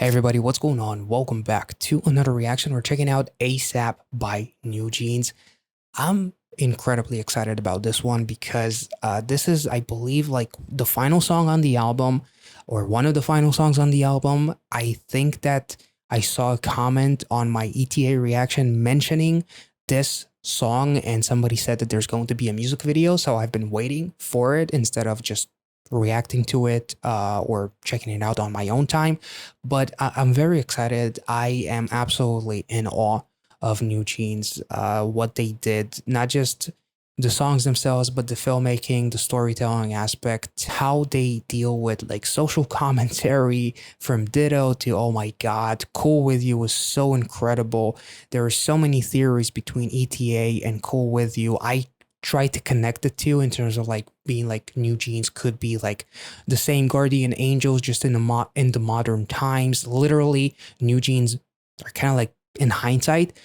Hey everybody, what's going on? Welcome back to another reaction. We're checking out ASAP by NewJeans. I'm incredibly excited about this one because this is, I believe, like the final song on the album or one of the final songs on the album. I think that I saw a comment on my ETA reaction mentioning this song and somebody said that there's going to be a music video. So I've been waiting for it instead of just reacting to it or checking it out on my own time. But I'm very excited. I am absolutely in awe of NewJeans, what they did, not just the songs themselves, but the filmmaking, the storytelling aspect, how they deal with like social commentary from Ditto to oh my god, Cool With You was so incredible. There are so many theories between ETA and Cool With You. I try to connect the two in terms of like being like NewJeans could be like the same guardian angels just in the modern times. Literally, NewJeans are kind of like in hindsight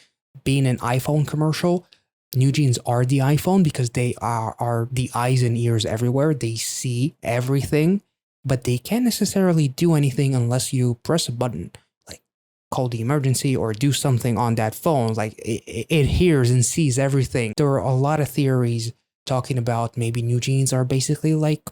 being an iPhone commercial. NewJeans are the iPhone because they are the eyes and ears everywhere. They see everything, but they can't necessarily do anything unless you press a button, like call the emergency or do something on that phone. Like it hears and sees everything. There are a lot of theories talking about maybe NewJeans are basically like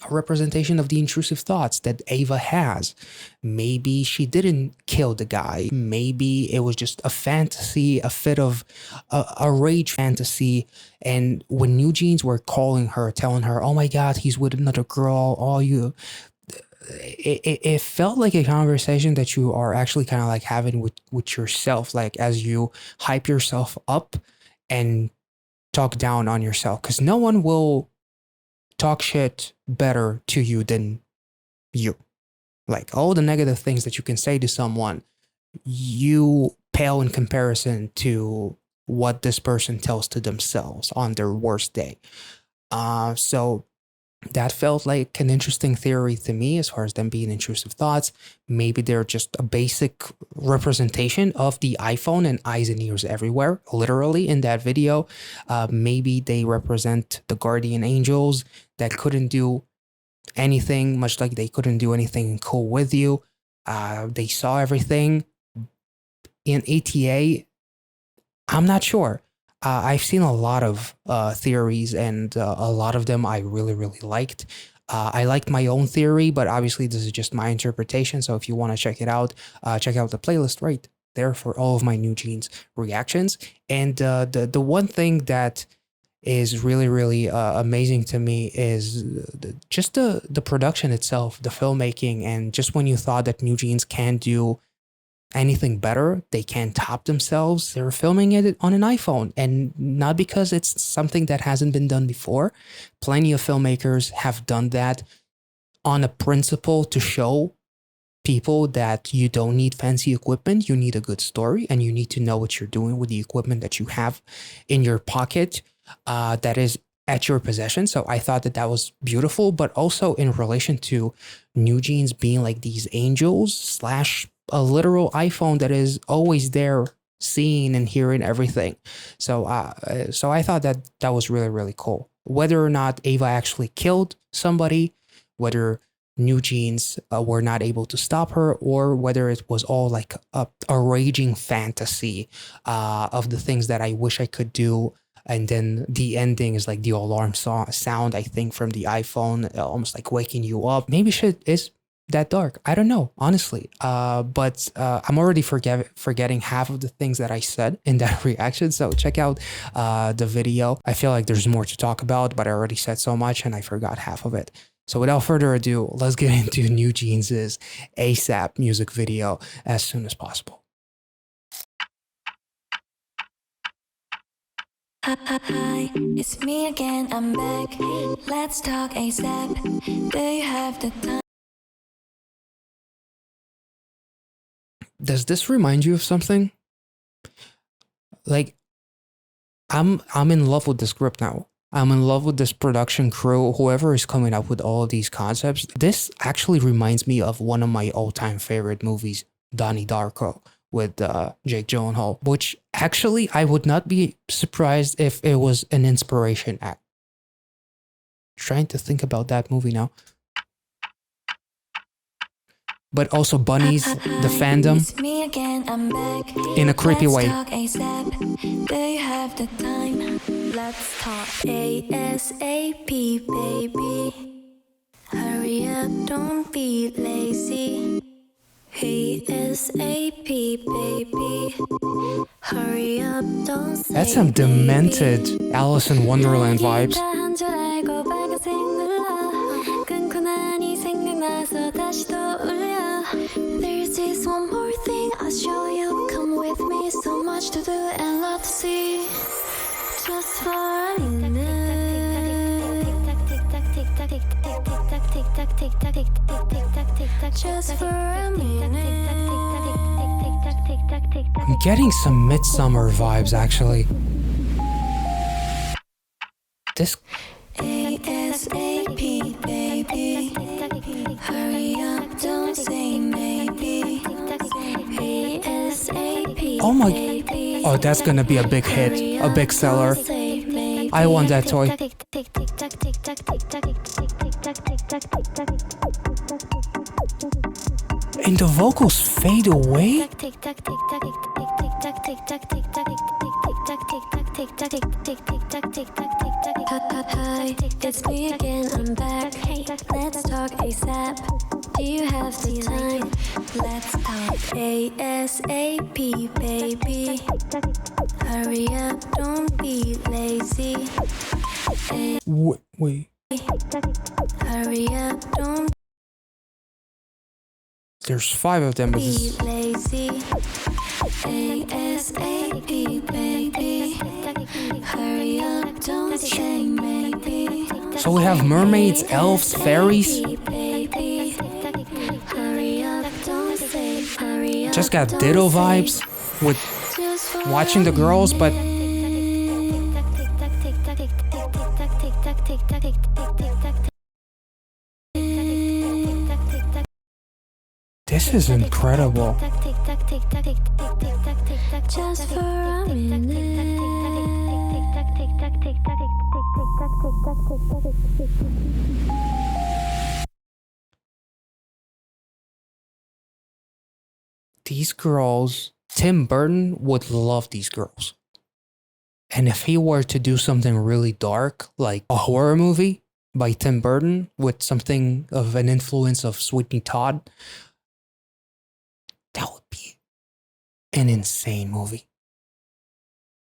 a representation of the intrusive thoughts that Ava has. Maybe she didn't kill the guy. Maybe it was just a fantasy, a fit of a rage fantasy. And when NewJeans were calling her, telling her, oh my God, he's with another girl, all you, it felt like a conversation that you are actually kind of like having with yourself, like as you hype yourself up and talk down on yourself, because no one will talk shit better to you than you. Like all the negative things that you can say to someone, you pale in comparison to what this person tells to themselves on their worst day. So that felt like an interesting theory to me as far as them being intrusive thoughts. Maybe they're just a basic representation of the iPhone and eyes and ears everywhere, literally in that video. Maybe they represent the guardian angels that couldn't do anything, much like they couldn't do anything Cool With You. They saw everything. In ETA, I'm not sure. I've seen a lot of theories, and a lot of them I really, really liked. I liked my own theory, but obviously this is just my interpretation. So if you want to check it out, check out the playlist right there for all of my NewJeans reactions. And the one thing that is really, really amazing to me is just the production itself, the filmmaking, and just when you thought that NewJeans can do anything better, they can't top themselves, they're filming it on an iPhone. And not because it's something that hasn't been done before. Plenty of filmmakers have done that on a principle to show people that you don't need fancy equipment, you need a good story, and you need to know what you're doing with the equipment that you have in your pocket, that is at your possession. So I thought that that was beautiful, but also in relation to NewJeans being like these angels slash a literal iPhone that is always there seeing and hearing everything. So so I thought that that was really, really cool. Whether or not Ava actually killed somebody, whether NewJeans were not able to stop her, or whether it was all like a raging fantasy of the things that I wish I could do. And then the ending is like the alarm sound, I think, from the iPhone, almost like waking you up. Maybe shit is that dark. I don't know, honestly. But I'm already forgetting half of the things that I said in that reaction. So check out the video. I feel like there's more to talk about, but I already said so much and I forgot half of it. So without further ado, let's get into NewJeans' ASAP music video as soon as possible. Hi, it's me again, I'm back. Let's talk ASAP. Do you have the time? Does this remind you of something? Like, I'm in love with the script now. I'm in love with this production crew, whoever is coming up with all of these concepts. This actually reminds me of one of my all-time favorite movies, Donnie Darko, with Jake Gyllenhaal, which actually I would not be surprised if it was an inspiration act. Trying to think about that movie now. but also bunnies, the fandom, It's me again, I'm back. in a creepy Let's way. talk ASAP. Do you have the time? Let's talk ASAP, baby. Hurry up, don't be lazy. ASAP, baby. Hurry up, don't say That's some demented Alice in Wonderland vibes. There's this one more thing I'll show you. Come with me, so much to do and lot to see. Just for a minute. Just for a minute. I'm getting some Midsummer vibes, actually. This... ASAP, baby. Hurry up, don't say maybe. ASAP. Oh my... Oh, that's gonna be a big hit, a big seller. I want that toy. And the vocals fade away? Hi, it's me again, I'm back. Hey, let's talk ASAP. Do you have the time? Let's talk ASAP, baby. Hurry up, don't be lazy. Wait. Hurry up, don't There's 5 of them, but be this... lazy. ASAP, baby. Hurry up, don't say maybe. So we have mermaids, elves, fairies. Baby. Hurry up, don't say hurry up. Just got Ditto vibes with watching the girls, but this is incredible. Just for a minute. These girls, Tim Burton would love these girls. And if he were to do something really dark, like a horror movie by Tim Burton with something of an influence of Sweeney Todd, that would be an insane movie.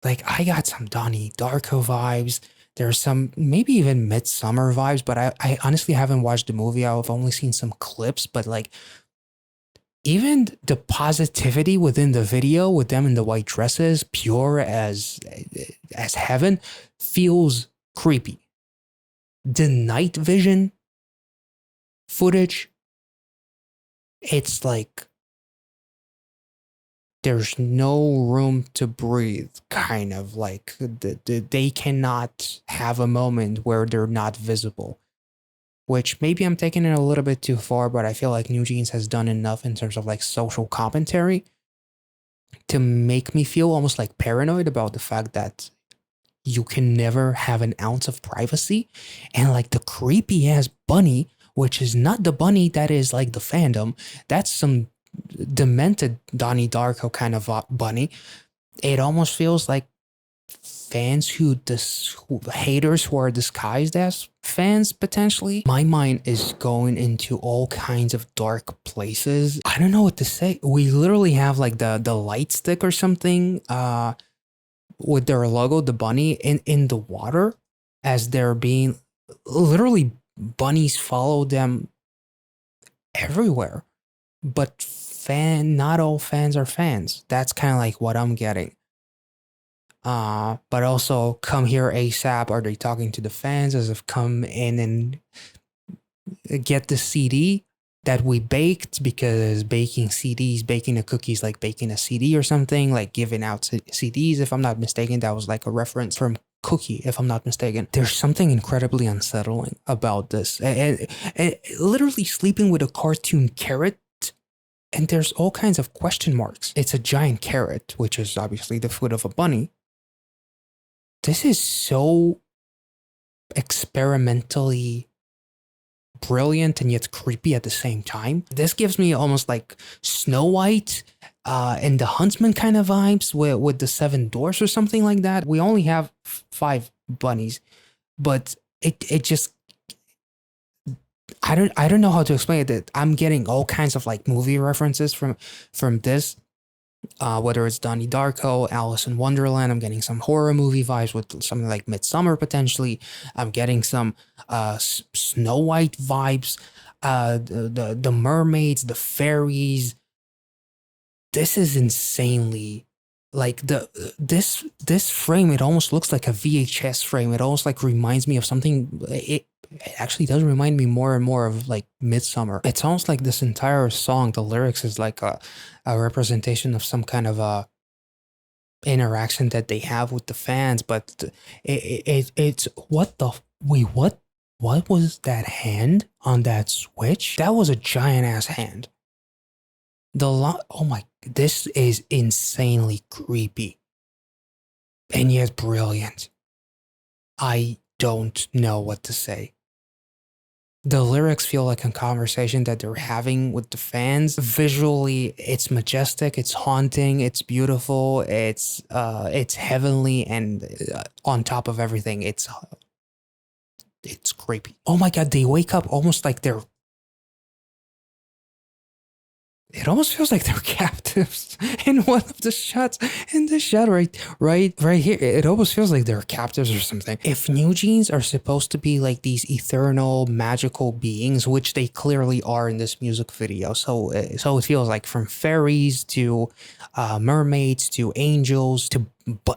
Like, I got some Donnie Darko vibes. There's some, maybe even Midsummer vibes, but I honestly haven't watched the movie. I've only seen some clips, but like, even the positivity within the video with them in the white dresses, pure as heaven, feels creepy. The night vision footage, it's like there's no room to breathe, kind of like they cannot have a moment where they're not visible. Which maybe I'm taking it a little bit too far, but I feel like NewJeans has done enough in terms of like social commentary to make me feel almost like paranoid about the fact that you can never have an ounce of privacy. And like the creepy ass bunny, which is not the bunny that is like the fandom, that's some demented Donnie Darko kind of bunny. It almost feels like fans who haters who are disguised as fans, potentially. My mind is going into all kinds of dark places. I don't know what to say. We literally have like the light stick or something with their logo, the bunny, in the water as they're being literally, bunnies follow them everywhere. But not all fans are fans. That's kind of like what I'm getting. But also, come here ASAP. Are they talking to the fans as if come in and get the CD that we baked? Because baking CDs, baking the cookies like baking a CD or something, like giving out CDs, if I'm not mistaken. That was like a reference from Cookie, if I'm not mistaken. There's something incredibly unsettling about this. And literally sleeping with a cartoon carrot. And there's all kinds of question marks. It's a giant carrot, which is obviously the foot of a bunny. This is so experimentally brilliant and yet creepy at the same time. This gives me almost like Snow White and the Huntsman kind of vibes with the seven dwarfs or something like that. We only have five bunnies, but it just I don't know how to explain it. That I'm getting all kinds of like movie references from this. Whether it's Donnie Darko, Alice in Wonderland, I'm getting some horror movie vibes with something like Midsummer potentially. I'm getting some Snow White vibes, the mermaids, the fairies. This is insanely like this frame. It almost looks like a VHS frame. It almost like reminds me of something. It actually does remind me more and more of like Midsummer. It's almost like this entire song, the lyrics is like a representation of some kind of a interaction that they have with the fans. But it's what the wait what was that hand on that switch? That was a giant ass hand. Oh my, this is insanely creepy and yet brilliant. I don't know what to say. The lyrics feel like a conversation that they're having with the fans. Visually, it's majestic, it's haunting, it's beautiful, it's heavenly, and on top of everything, it's creepy. Oh my god, they wake up almost like they're. It almost feels like they're captives in one of the shots. In this shot right here, it almost feels like they're captives or something. If NewJeans are supposed to be like these eternal magical beings, which they clearly are in this music video, so it feels like from fairies to mermaids to angels to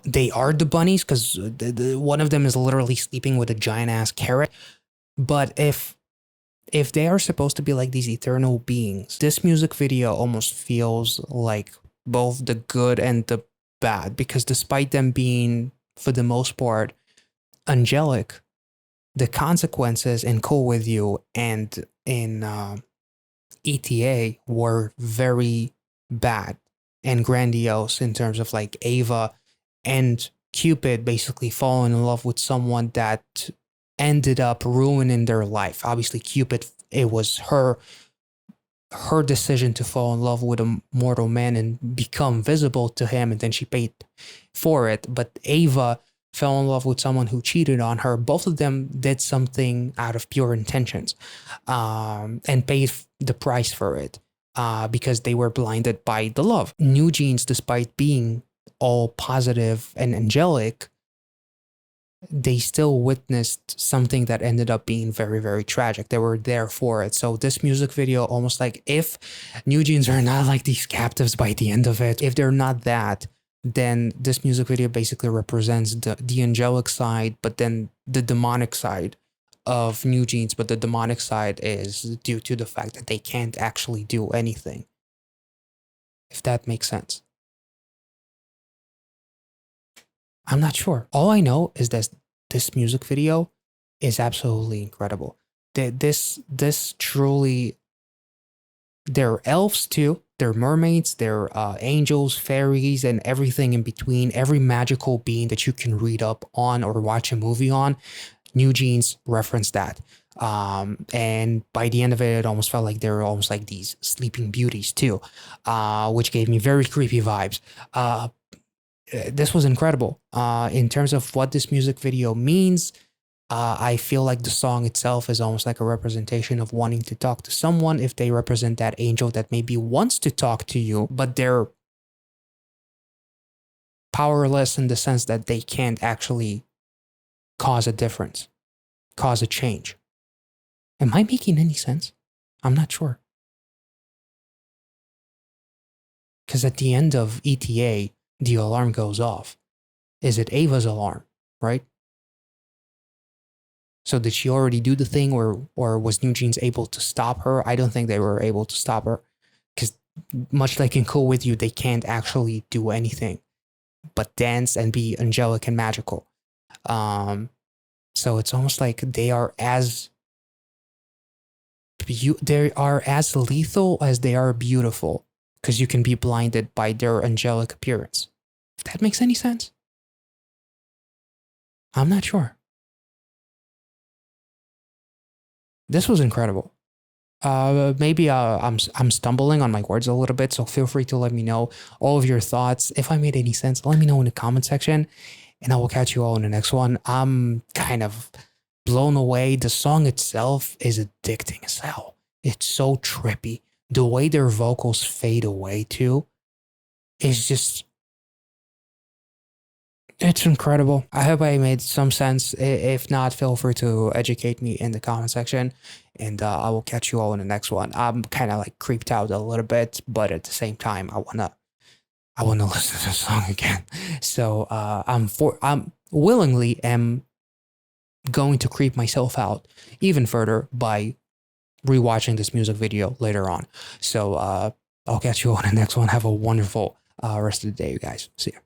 they are the bunnies because one of them is literally sleeping with a giant ass carrot. But if they are supposed to be like these eternal beings, this music video almost feels like both the good and the bad, because despite them being, for the most part, angelic, the consequences in Cool With You and in ETA were very bad and grandiose in terms of like Ava and Cupid basically falling in love with someone that ended up ruining their life. Obviously, Cupid, it was her decision to fall in love with a mortal man and become visible to him, and then she paid for it. But Ava fell in love with someone who cheated on her. Both of them did something out of pure intentions, and paid the price for it because they were blinded by the love. NewJeans, despite being all positive and angelic, they still witnessed something that ended up being very, very tragic. They were there for it. So this music video, almost like if NewJeans are not like these captives by the end of it, if they're not that, then this music video basically represents the angelic side, but then the demonic side of NewJeans. But the demonic side is due to the fact that they can't actually do anything. If that makes sense. I'm not sure. All I know is that this music video is absolutely incredible. This truly, they're elves too. They're mermaids, they're angels, fairies, and everything in between. Every magical being that you can read up on or watch a movie on, NewJeans referenced that. And by the end of it, it almost felt like they were almost like these sleeping beauties too, which gave me very creepy vibes. This was incredible. In terms of what this music video means, I feel like the song itself is almost like a representation of wanting to talk to someone. If they represent that angel that maybe wants to talk to you, but they're powerless in the sense that they can't actually cause a difference, cause a change. Am I making any sense? I'm not sure. Because at the end of ETA, the alarm goes off. Is it Ava's alarm, right? So did she already do the thing, or was NewJeans able to stop her? I don't think they were able to stop her, because much like in Cool With You, they can't actually do anything but dance and be angelic and magical. So it's almost like they are as lethal as they are beautiful, because you can be blinded by their angelic appearance. If that makes any sense. I'm not sure. This was incredible. Maybe I'm stumbling on my words a little bit, so feel free to let me know all of your thoughts. If I made any sense, let me know in the comment section, and I will catch you all in the next one. I'm kind of blown away. The song itself is addicting as hell. It's so trippy. The way their vocals fade away too is just, it's incredible. I hope I made some sense. If not, feel free to educate me in the comment section, and I will catch you all in the next one. I'm kind of like creeped out a little bit, but at the same time, I wanna listen to the song again. So I'm willingly am going to creep myself out even further by rewatching this music video later on. So I'll catch you all in the next one. Have a wonderful rest of the day, you guys. See ya.